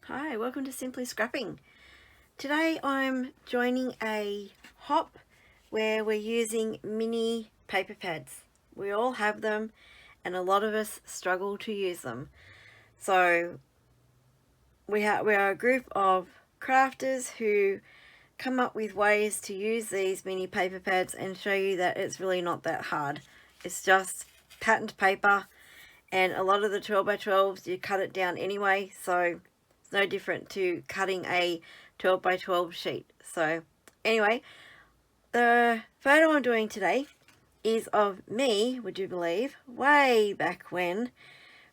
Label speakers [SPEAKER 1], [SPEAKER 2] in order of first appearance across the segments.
[SPEAKER 1] Hi, welcome to Simply Scrapping. Today I'm joining a hop where we're using mini paper pads. We all have them and a lot of us struggle to use them. So we are a group of crafters who come up with ways to use these mini paper pads and show you that it's really not that hard. It's just patterned paper, and a lot of the 12 by 12s you cut it down anyway, so it's no different to cutting a 12 by 12 sheet. So anyway, the photo I'm doing today is of me, would you believe, way back when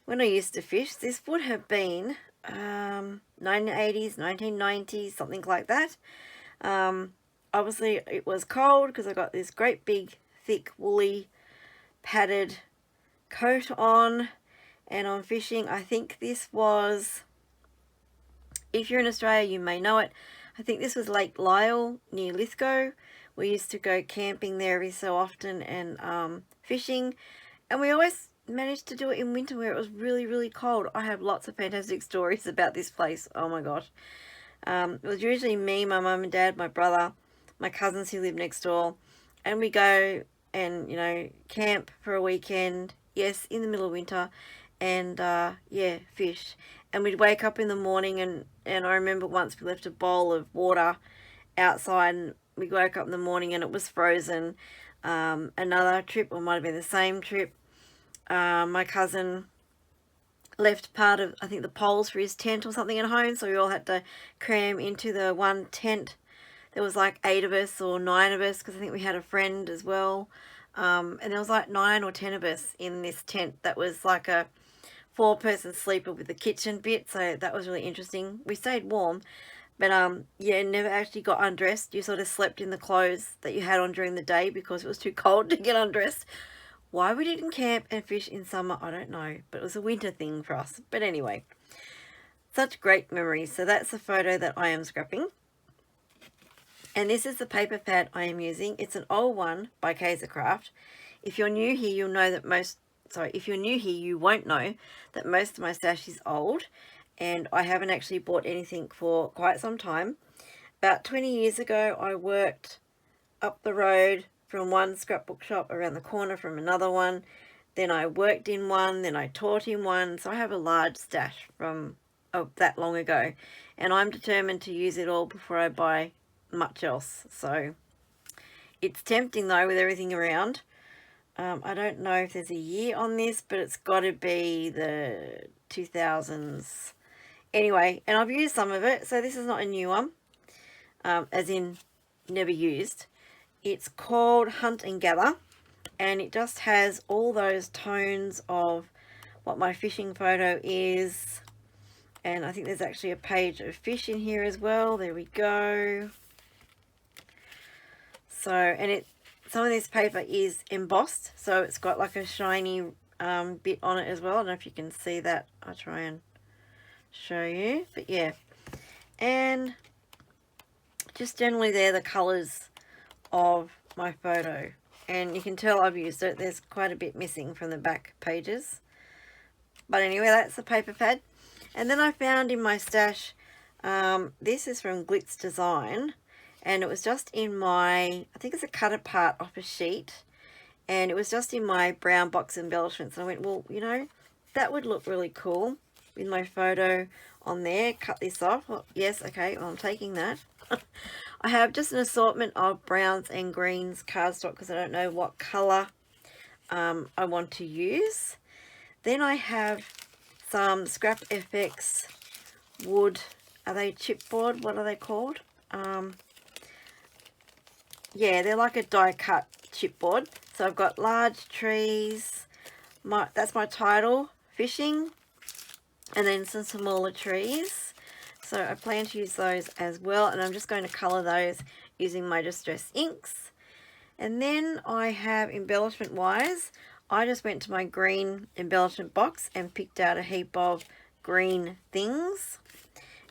[SPEAKER 1] I used to fish. This would have been 1980s, 1990s, something like that. Obviously it was cold because I got this great big thick woolly padded coat on, and I'm fishing. I think this was, if you're in Australia you may know it, I think this was Lake Lyell near Lithgow. We used to go camping there every so often and fishing, and we always managed to do it in winter where it was really cold. I have lots of fantastic stories about this place. Oh my gosh. It was usually me, my mum and dad, my brother, my cousins who live next door, and we go and camp for a weekend, yes, in the middle of winter, and yeah, fish. And we'd wake up in the morning, and I remember once we left a bowl of water outside, and we woke up in the morning and it was frozen. Another trip, or might have been the same trip, my cousin left part of, I think, the poles for his tent or something at home, so we all had to cram into the one tent. There was like 8 of us or 9 of us, because I think we had a friend as well, and there was like 9 or 10 of us in this tent that was like a 4-person sleeper with the kitchen bit, so that was really interesting. We stayed warm, but yeah, never actually got undressed. You sort of slept in the clothes that you had on during the day because it was too cold to get undressed. Why we didn't camp and fish in summer, I don't know, but it was a winter thing for us. But anyway, such great memories. So that's the photo that I am scrapping. And this is the paper pad I am using. It's an old one by Craft. If you're new here, you'll know that if you're new here, you won't know that most of my stash is old, and I haven't actually bought anything for quite some time. About 20 years ago, I worked up the road from one scrapbook shop, around the corner from another one. Then I worked in one, then I taught in one. So I have a large stash from that long ago, and I'm determined to use it all before I buy much else. So it's tempting though with everything around. I don't know if there's a year on this, but it's got to be the 2000s. Anyway, and I've used some of it, so this is not a new one, as in never used. It's called Hunt and Gather, and it just has all those tones of what my fishing photo is. And I think there's actually a page of fish in here as well. There we go. So, and some of this paper is embossed, so it's got like a shiny bit on it as well. I don't know if you can see that. I'll try and show you, but yeah. And just generally they're the colours of my photo, and you can tell I've used it. There's quite a bit missing from the back pages, but anyway, that's the paper pad. And then I found in my stash, this is from Glitz Design, and it was just in my, I think it's a cut apart off a sheet, and it was just in my brown box embellishments, and I went, well, that would look really cool with my photo on there. Cut this off. Well, yes, okay, well, I'm taking that. I have just an assortment of browns and greens cardstock because I don't know what colour I want to use. Then I have some Scrap FX wood. Are they chipboard? What are they called? Yeah, they're like a die cut chipboard. So I've got large trees. That's my title, fishing, and then some smaller trees. So I plan to use those as well, and I'm just going to colour those using my Distress inks. And then I have embellishment wise, I just went to my green embellishment box and picked out a heap of green things.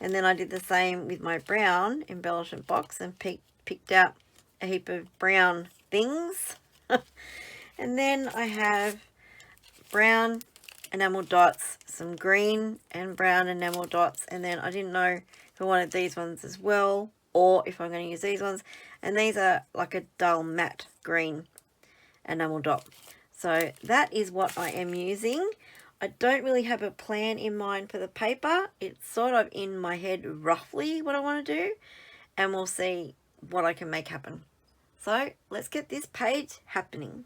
[SPEAKER 1] And then I did the same with my brown embellishment box and picked out a heap of brown things. And then I have brown enamel dots, some green and brown enamel dots, and then I didn't know if I wanted these ones as well or if I'm going to use these ones, and these are like a dull matte green enamel dot. So that is what I am using. I don't really have a plan in mind for the paper. It's sort of in my head roughly what I want to do, and we'll see what I can make happen. So let's get this page happening.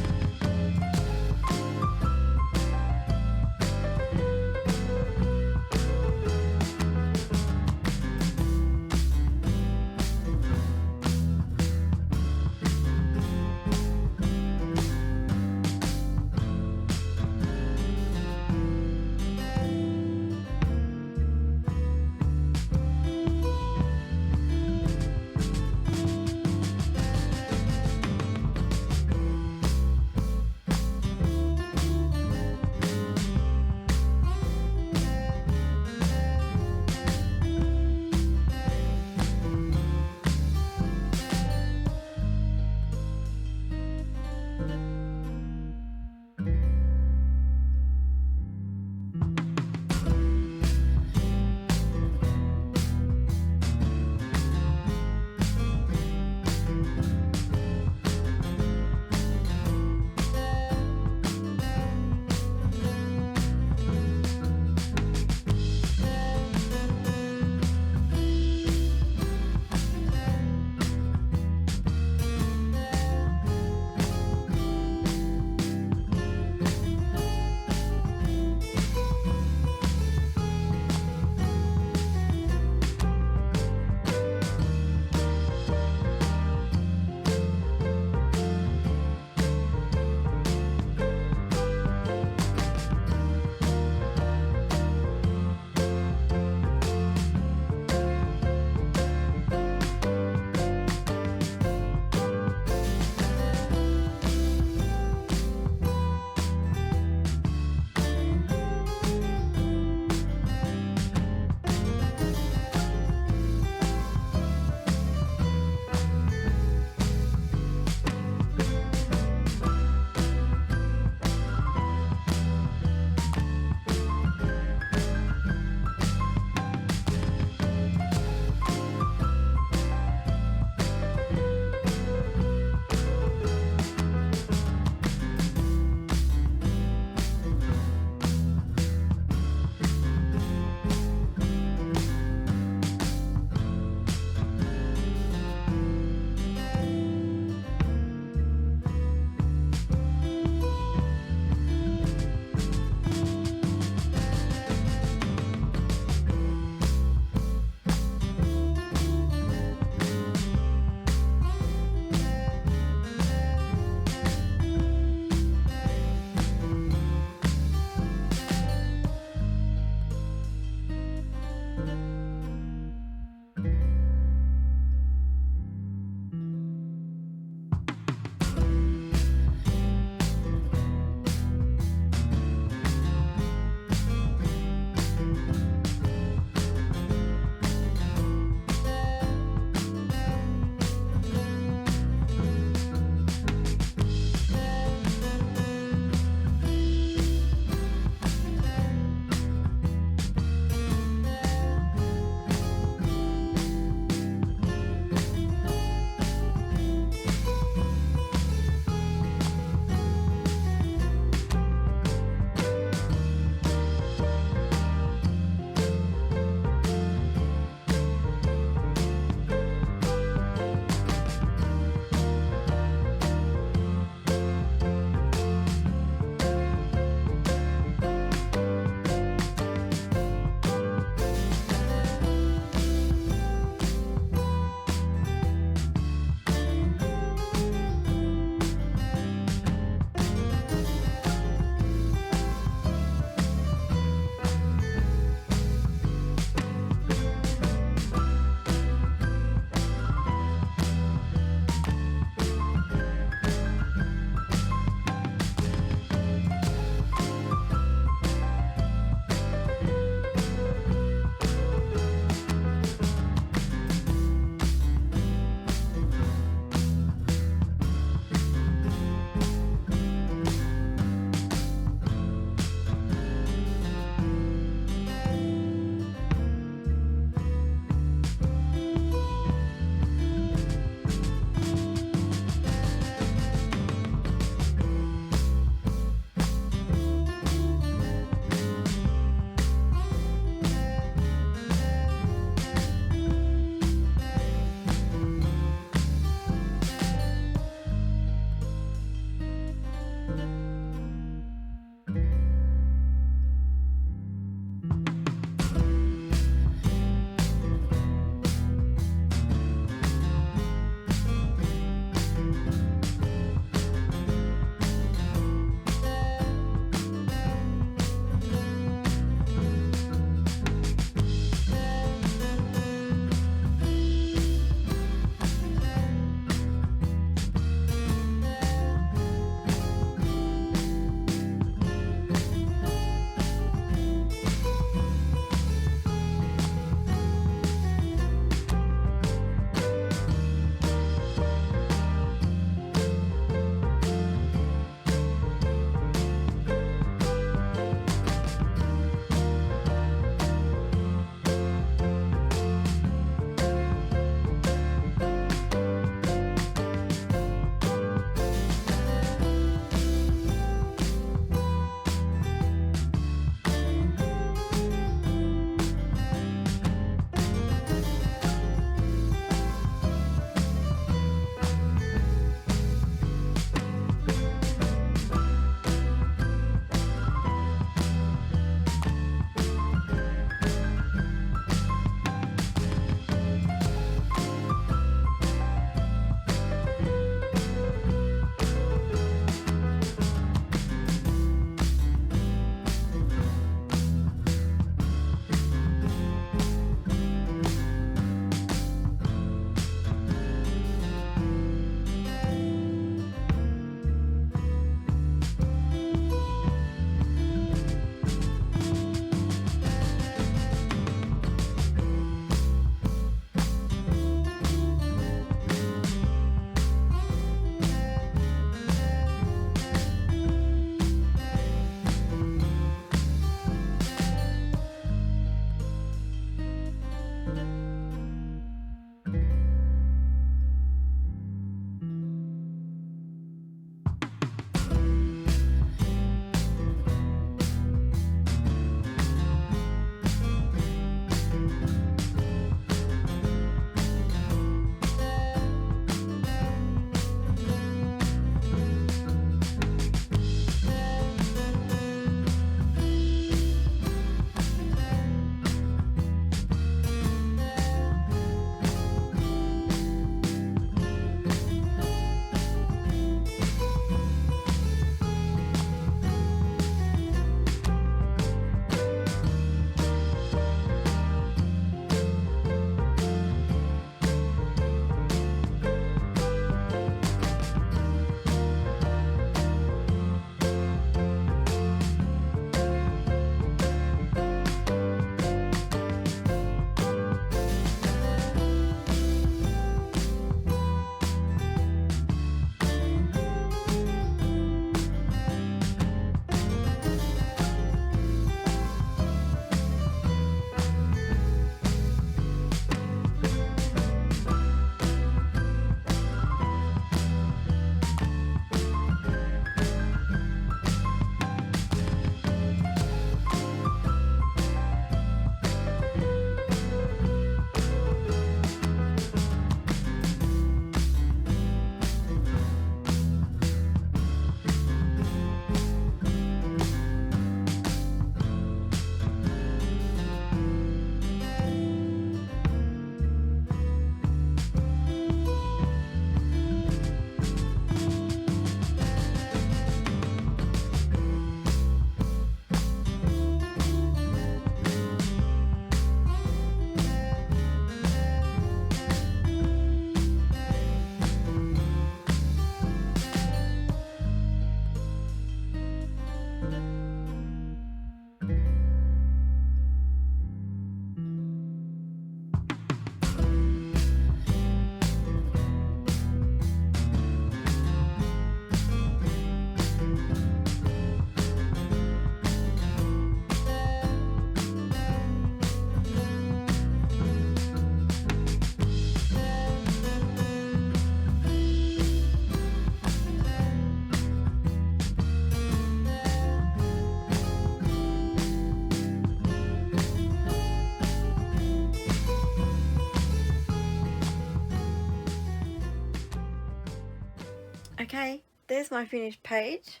[SPEAKER 1] there's my finished page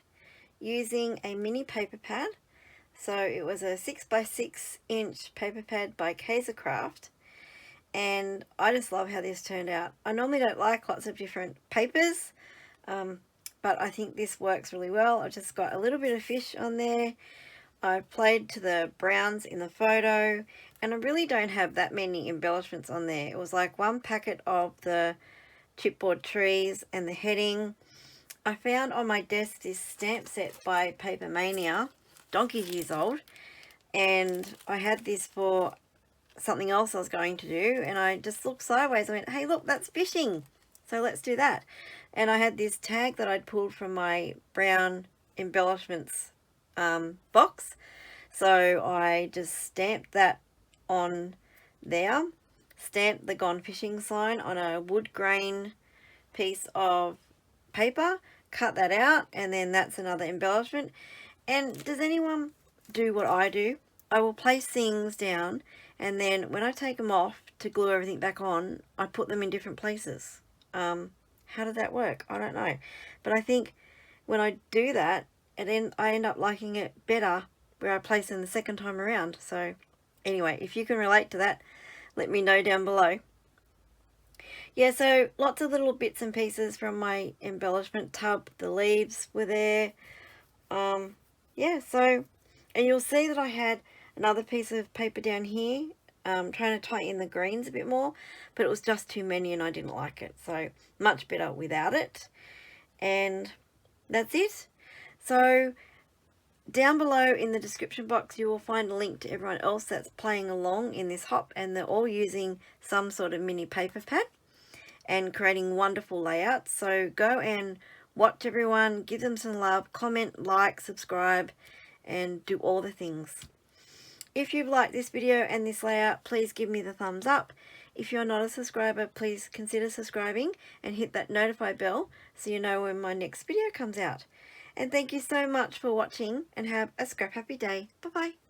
[SPEAKER 1] using a mini paper pad. So it was a 6x6" paper pad by Craft, and I just love how this turned out. I normally don't like lots of different papers, but I think this works really well. I just got a little bit of fish on there. I played to the browns in the photo, and I really don't have that many embellishments on there. It was like one packet of the chipboard trees and the heading. I found on my desk this stamp set by Paper Mania, donkey's years old, and I had this for something else I was going to do, and I just looked sideways. I went, hey look, that's fishing, so let's do that. And I had this tag that I'd pulled from my brown embellishments box, so I just stamped that on there, stamped the Gone Fishing sign on a wood grain piece of paper, cut that out, and then that's another embellishment. And does anyone do what I do? I will place things down, and then when I take them off to glue everything back on, I put them in different places. How did that work? I don't know, but I think when I do that, I end up liking it better where I place them the second time around. So anyway, if you can relate to that, let me know down below. Yeah, so lots of little bits and pieces from my embellishment tub. The leaves were there. Yeah, so, and you'll see that I had another piece of paper down here, trying to tighten in the greens a bit more, but it was just too many and I didn't like it. So much better without it. And that's it. So down below in the description box, you will find a link to everyone else that's playing along in this hop, and they're all using some sort of mini paper pad and creating wonderful layouts. So go and watch everyone, give them some love, comment, like, subscribe, and do all the things. If you've liked this video and this layout, please give me the thumbs up. If you're not a subscriber, please consider subscribing and hit that notify bell so you know when my next video comes out. And thank you so much for watching, and have a scrap happy day. Bye bye.